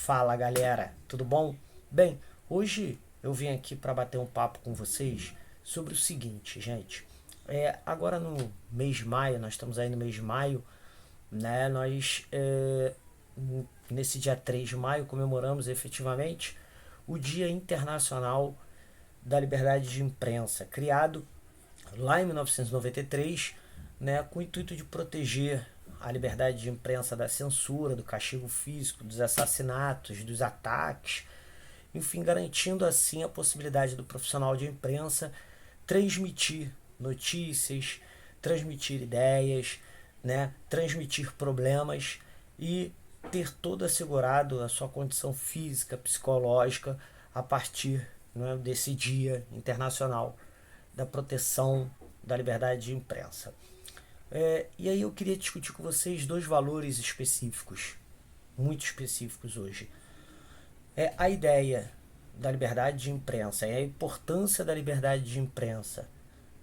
Fala galera, tudo bom? Bem, hoje eu vim aqui para bater um papo com vocês sobre o seguinte, gente. Agora no mês de maio, nós estamos aí no mês de maio, né? Nesse dia 3 de maio comemoramos efetivamente o Dia Internacional da Liberdade de Imprensa, criado lá em 1993, né, com o intuito de proteger a liberdade de imprensa da censura, do castigo físico, dos assassinatos, dos ataques, enfim, garantindo assim a possibilidade do profissional de imprensa transmitir notícias, transmitir ideias, né, transmitir problemas e ter todo assegurado a sua condição física, psicológica a partir, né, desse dia internacional da proteção da liberdade de imprensa. E aí eu queria discutir com vocês dois valores específicos, muito específicos hoje. É a ideia da liberdade de imprensa, é a importância da liberdade de imprensa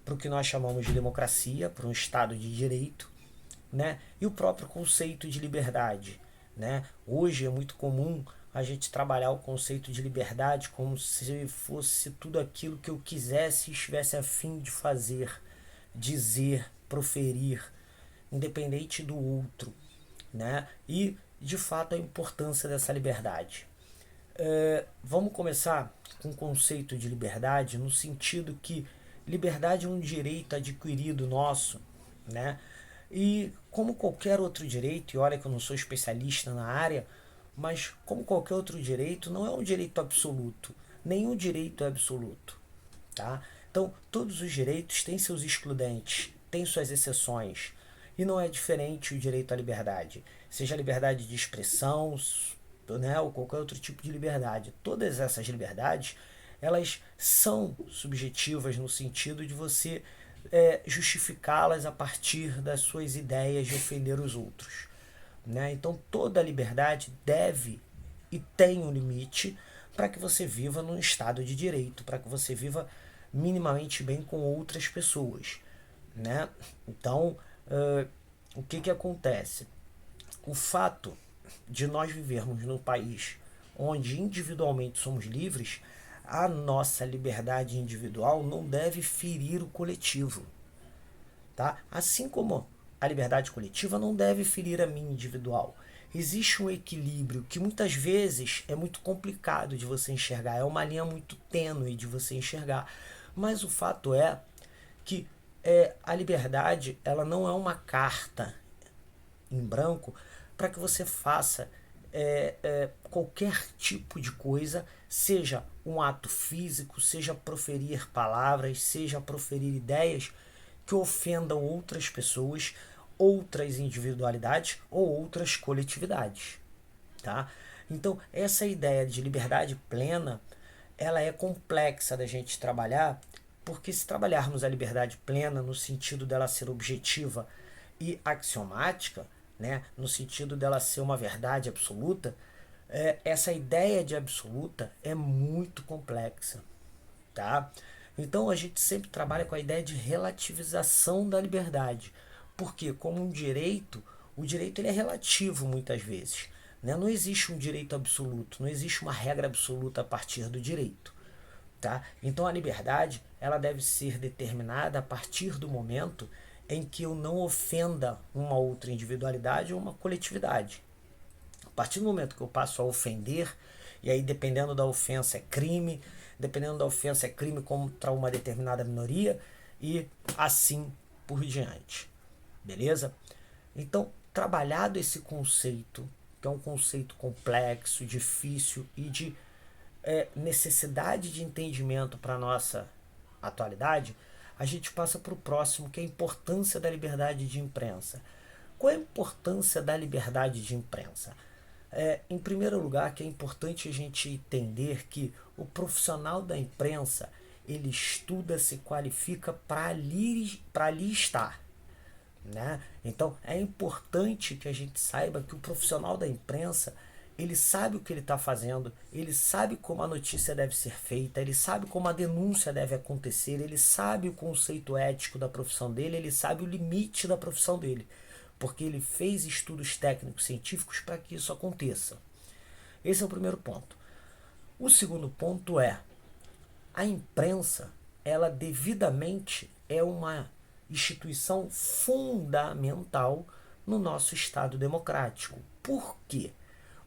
para o que nós chamamos de democracia, para um Estado de direito, né? E o próprio conceito de liberdade, né? Hoje é muito comum a gente trabalhar o conceito de liberdade como se fosse tudo aquilo que eu quisesse e estivesse a fim de fazer, dizer, proferir, independente do outro, né? E de fato a importância dessa liberdade. Vamos começar com o conceito de liberdade no sentido que liberdade é um direito adquirido nosso, né? E como qualquer outro direito, e olha que eu não sou especialista na área, mas como qualquer outro direito, não é um direito absoluto. Nenhum direito é absoluto, tá? Então, todos os direitos têm seus excludentes, têm suas exceções. E não é diferente o direito à liberdade. Seja a liberdade de expressão, né, ou qualquer outro tipo de liberdade. Todas essas liberdades, elas são subjetivas no sentido de você justificá-las a partir das suas ideias de ofender os outros, né? Então toda liberdade deve e tem um limite para que você viva num estado de direito, para que você viva minimamente bem com outras pessoas, né? Então, o que acontece? O fato de nós vivermos num país onde individualmente somos livres, a nossa liberdade individual não deve ferir o coletivo, tá? Assim como a liberdade coletiva não deve ferir a minha individual. Existe um equilíbrio que muitas vezes é muito complicado de você enxergar, é uma linha muito tênue de você enxergar. Mas o fato é que a liberdade ela não é uma carta em branco para que você faça qualquer tipo de coisa, seja um ato físico, seja proferir palavras, seja proferir ideias que ofendam outras pessoas, outras individualidades ou outras coletividades, tá? Então, essa ideia de liberdade plena, ela é complexa da gente trabalhar, porque se trabalharmos a liberdade plena no sentido dela ser objetiva e axiomática, né, no sentido dela ser uma verdade absoluta, essa ideia de absoluta é muito complexa, tá? Então a gente sempre trabalha com a ideia de relativização da liberdade, porque como um direito, o direito ele é relativo muitas vezes, né? Não existe um direito absoluto, não existe uma regra absoluta a partir do direito, tá? Então a liberdade ela deve ser determinada a partir do momento em que eu não ofenda uma outra individualidade ou uma coletividade. A partir do momento que eu passo a ofender, e aí dependendo da ofensa é crime, dependendo da ofensa é crime contra uma determinada minoria e assim por diante. Beleza? Então, trabalhado esse conceito, que é um conceito complexo, difícil e de necessidade de entendimento para a nossa atualidade, a gente passa para o próximo, que é a importância da liberdade de imprensa. Qual é a importância da liberdade de imprensa? Em primeiro lugar, que é importante a gente entender que o profissional da imprensa ele estuda, se qualifica para ali estar, né? Então é importante que a gente saiba que o profissional da imprensa ele sabe o que ele está fazendo, ele sabe como a notícia deve ser feita, ele sabe como a denúncia deve acontecer, ele sabe o conceito ético da profissão dele, ele sabe o limite da profissão dele, porque ele fez estudos técnicos científicos para que isso aconteça. Esse é o primeiro ponto. O segundo ponto é: a imprensa, ela devidamente é uma instituição fundamental no nosso Estado democrático. Por quê?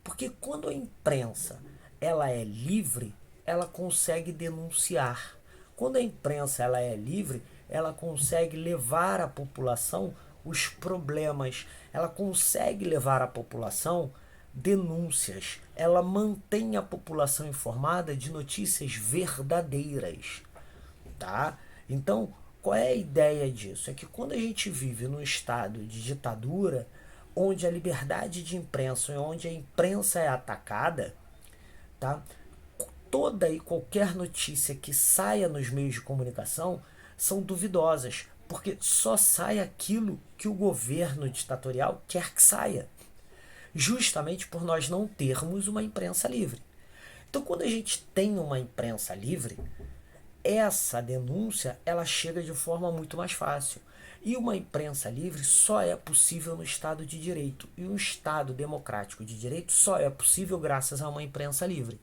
Porque quando a imprensa ela é livre, ela consegue denunciar. Quando a imprensa ela é livre, ela consegue levar à população os problemas, ela consegue levar à população denúncias, ela mantém a população informada de notícias verdadeiras, tá? Então, qual é a ideia disso? É que quando a gente vive num estado de ditadura, onde a liberdade de imprensa, onde a imprensa é atacada, tá? Toda e qualquer notícia que saia nos meios de comunicação são duvidosas, porque só sai aquilo que o governo ditatorial quer que saia, justamente por nós não termos uma imprensa livre. Então, quando a gente tem uma imprensa livre, essa denúncia ela chega de forma muito mais fácil. E uma imprensa livre só é possível no Estado de Direito. E um Estado democrático de direito só é possível graças a uma imprensa livre.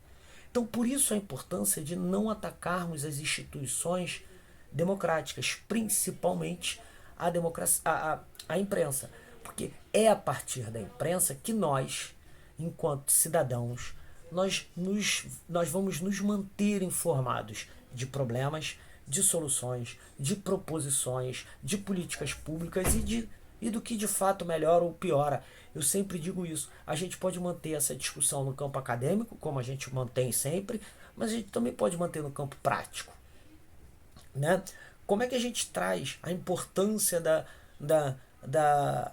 Então, por isso a importância de não atacarmos as instituições democráticas, principalmente a imprensa. Porque é a partir da imprensa que nós, enquanto cidadãos, nós vamos nos manter informados de problemas, de soluções, de proposições, de políticas públicas e do que de fato melhora ou piora. Eu sempre digo isso. A gente pode manter essa discussão no campo acadêmico, como a gente mantém sempre, mas a gente também pode manter no campo prático, né? Como é que a gente traz a importância da, da,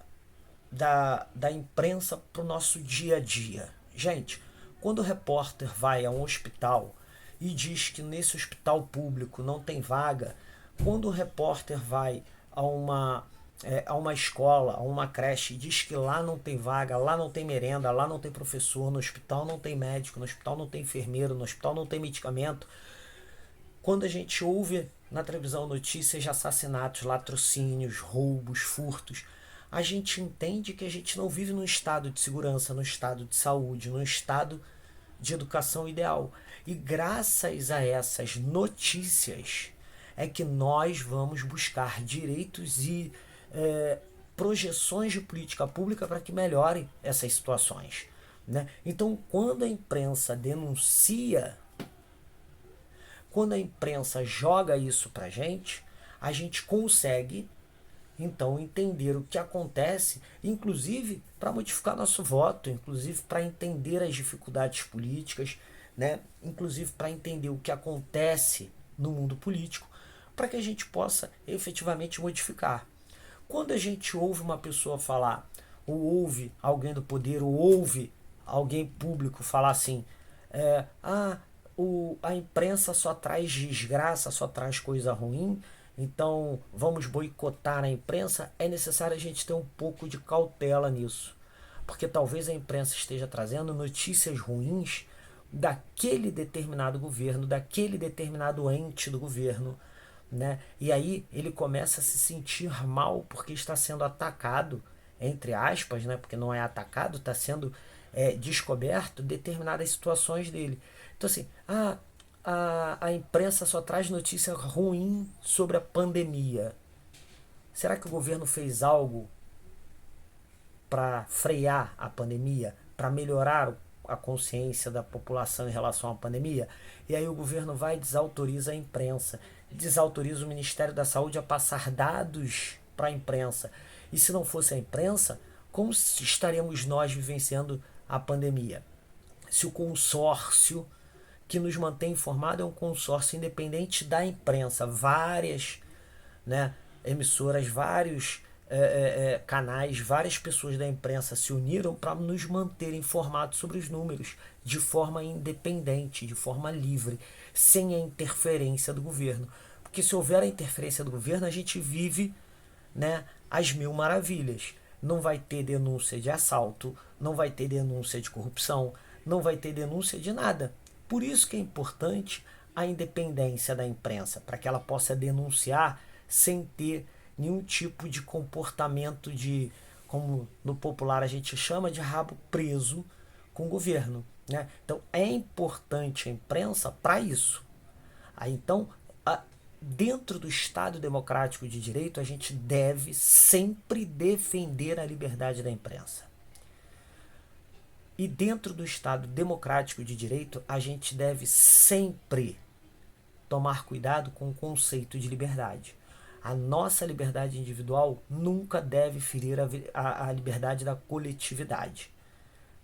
da imprensa para o nosso dia a dia? Gente, quando o repórter vai a um hospital e diz que nesse hospital público não tem vaga, quando o repórter vai a uma escola, a uma creche e diz que lá não tem vaga, lá não tem merenda, lá não tem professor, no hospital não tem médico, no hospital não tem enfermeiro, no hospital não tem medicamento, quando a gente ouve na televisão notícias de assassinatos, latrocínios, roubos, furtos, a gente entende que a gente não vive num estado de segurança, num estado de saúde, num estado de educação ideal. E graças a essas notícias é que nós vamos buscar direitos e projeções de política pública para que melhorem essas situações, né? Então, quando a imprensa joga isso para a gente consegue então entender o que acontece, inclusive para modificar nosso voto, inclusive para entender as dificuldades políticas, né? Inclusive para entender o que acontece no mundo político, para que a gente possa efetivamente modificar. Quando a gente ouve uma pessoa falar, ou ouve alguém do poder, ou ouve alguém público falar assim, a imprensa só traz desgraça, só traz coisa ruim, então vamos boicotar a imprensa, é necessário a gente ter um pouco de cautela nisso. Porque talvez a imprensa esteja trazendo notícias ruins daquele determinado governo, daquele determinado ente do governo, né? E aí ele começa a se sentir mal porque está sendo atacado, entre aspas, né? Porque não é atacado, está sendo descoberto determinadas situações dele. Então assim, a imprensa só traz notícia ruim sobre a pandemia. Será que o governo fez algo para frear a pandemia, para melhorar a consciência da população em relação à pandemia? E aí o governo vai e desautoriza a imprensa, desautoriza o Ministério da Saúde a passar dados para a imprensa. E se não fosse a imprensa, como estaríamos nós vivenciando a pandemia? Se o consórcio que nos mantém informado é um consórcio independente da imprensa, várias, né, emissoras, vários canais, várias pessoas da imprensa se uniram para nos manter informados sobre os números de forma independente, de forma livre, sem a interferência do governo. Porque se houver a interferência do governo, a gente vive, né, as mil maravilhas. Não vai ter denúncia de assalto, não vai ter denúncia de corrupção, não vai ter denúncia de nada. Por isso que é importante a independência da imprensa, para que ela possa denunciar sem ter nenhum tipo de comportamento de, como no popular a gente chama, de rabo preso com o governo, né? Então é importante a imprensa para isso. Aí, então, dentro do Estado Democrático de Direito, a gente deve sempre defender a liberdade da imprensa. E dentro do Estado Democrático de Direito, a gente deve sempre tomar cuidado com o conceito de liberdade. A nossa liberdade individual nunca deve ferir a liberdade da coletividade.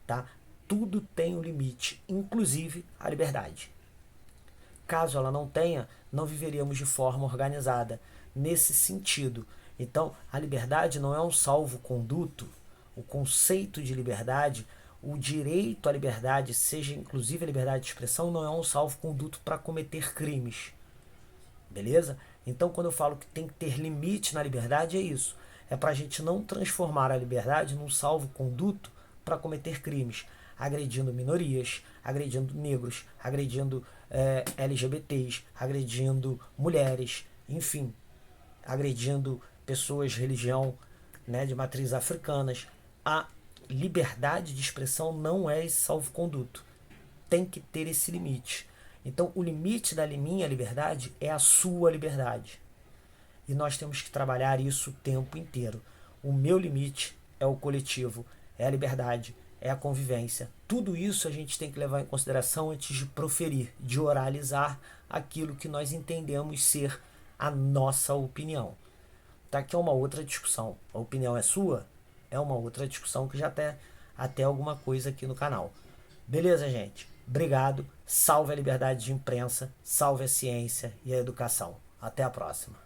Tá? Tudo tem um limite, inclusive a liberdade. Caso ela não tenha, não viveríamos de forma organizada. Nesse sentido, então, a liberdade não é um salvo-conduto. O conceito de liberdade, o direito à liberdade, seja inclusive a liberdade de expressão, não é um salvo-conduto para cometer crimes. Beleza? Então, quando eu falo que tem que ter limite na liberdade, é isso. É para a gente não transformar a liberdade num salvo-conduto para cometer crimes, agredindo minorias, agredindo negros, agredindo LGBTs, agredindo mulheres, enfim, agredindo pessoas de religião, né, de matriz africanas. A liberdade de expressão não é esse salvo-conduto. Tem que ter esse limite. Então, o limite da minha liberdade é a sua liberdade. E nós temos que trabalhar isso o tempo inteiro. O meu limite é o coletivo, é a liberdade, é a convivência. Tudo isso a gente tem que levar em consideração antes de proferir, de oralizar aquilo que nós entendemos ser a nossa opinião. Tá? Que é uma outra discussão. A opinião é sua? É uma outra discussão que já tem até alguma coisa aqui no canal. Beleza, gente? Obrigado. Salve a liberdade de imprensa, salve a ciência e a educação. Até a próxima.